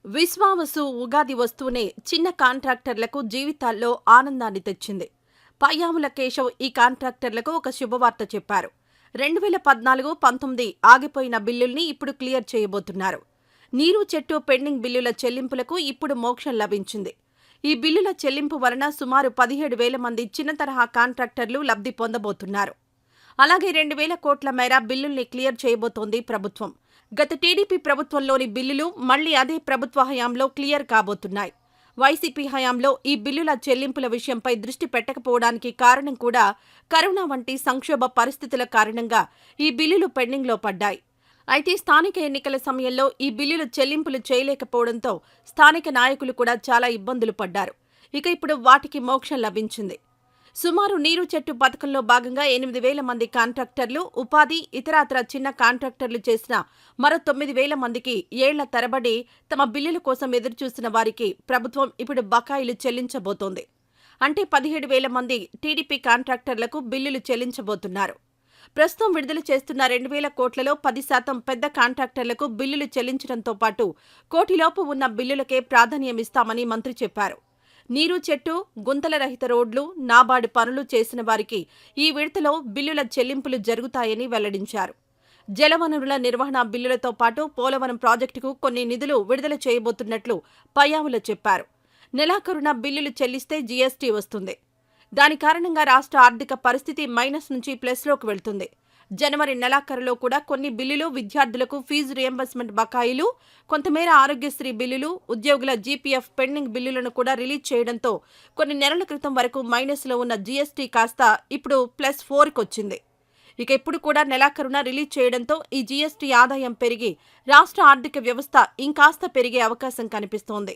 విశ్వావసు ఉగాది వస్తూనే చిన్న కాంట్రాక్టర్లకు జీవితాల్లో ఆనందాన్ని తెచ్చింది. పయ్యావుల కేశవ్ ఈ కాంట్రాక్టర్లకు ఒక శుభవార్త చెప్పారు. 2014-19 ఆగిపోయిన బిల్లుల్ని ఇప్పుడు క్లియర్ చేయబోతున్నారు. నీరు చెట్టు పెండింగ్ బిల్లుల చెల్లింపులకు ఇప్పుడు మోక్షం లభించింది. ఈ బిల్లుల చెల్లింపు వలన సుమారు 17,000 మంది చిన్న తరహా కాంట్రాక్టర్లు లబ్ధి పొందబోతున్నారు. అలాగే 2,000 కోట్ల మేర బిల్లుల్ని క్లియర్ చేయబోతోంది ప్రభుత్వం. గత టీడీపీ ప్రభుత్వంలోని బిల్లులు మళ్లీ అదే ప్రభుత్వ హయాంలో క్లియర్ కాబోతున్నాయి. వైసీపీ హయాంలో ఈ బిల్లుల చెల్లింపుల విషయంపై దృష్టి పెట్టకపోవడానికి కారణం కూడా కరోనా వంటి సంక్షోభ పరిస్థితుల కారణంగా ఈ బిల్లులు పెండింగ్లో పడ్డాయి. అయితే స్థానిక ఎన్నికల సమయంలో ఈ బిల్లులు చెల్లింపులు చేయలేకపోవడంతో స్థానిక నాయకులు కూడా చాలా ఇబ్బందులు పడ్డారు. ఇక ఇప్పుడు వాటికి మోక్షం లభించింది. సుమారు నీరు చెట్టు పథకంలో భాగంగా 8,000 మంది కాంట్రాక్టర్లు, ఉపాధి, ఇతరాతర చిన్న కాంట్రాక్టర్లు చేసిన మరో 9,000 మందికి ఏళ్ల తరబడి తమ బిల్లుల కోసం ఎదురుచూసిన వారికి ప్రభుత్వం ఇప్పుడు బకాయిలు చెల్లించబోతోంది. అంటే 17,000 మంది టీడీపీ కాంట్రాక్టర్లకు బిల్లులు చెల్లించబోతున్నారు. ప్రస్తుతం విడుదల చేస్తున్న 2,000 కోట్లలో 10% పెద్ద కాంట్రాక్టర్లకు బిల్లులు చెల్లించడంతో పాటు కోటిలోపు ఉన్న బిల్లులకే ప్రాధాన్యమిస్తామని మంత్రి చెప్పారు. నీరు చెట్టు, గుంతల రహిత రోడ్లు, నాబార్డు పనులు చేసిన వారికి ఈ విడతలో బిల్లుల చెల్లింపులు జరుగుతాయని వెల్లడించారు. జలవనరుల నిర్వహణ బిల్లులతో పాటు పోలవరం ప్రాజెక్టుకు కొన్ని నిధులు విడుదల చేయబోతున్నట్లు పయ్యావుల చెప్పారు. నెలాఖరున బిల్లులు చెల్లిస్తే జీఎస్టీ వస్తుంది. దాని కారణంగా రాష్ట్ర ఆర్థిక పరిస్థితి మైనస్ నుంచి ప్లస్లోకి వెళ్తుంది. జనవరి నెలాఖరులో కూడా కొన్ని బిల్లులు, విద్యార్థులకు ఫీజు రియంబర్స్మెంట్ బకాయిలు, కొంతమేర ఆరోగ్యశ్రీ బిల్లులు, ఉద్యోగుల జీపీఎఫ్ పెండింగ్ బిల్లులను కూడా రిలీజ్ చేయడంతో కొన్ని నెలల క్రితం వరకు మైనస్లో ఉన్న జీఎస్టీ కాస్త ఇప్పుడు +4 ఇక ఇప్పుడు కూడా నెలాఖరున రిలీజ్ చేయడంతో ఈ జీఎస్టీ ఆదాయం పెరిగి రాష్ట్ర ఆర్థిక వ్యవస్థ ఇంకాస్త పెరిగే అవకాశం కనిపిస్తోంది.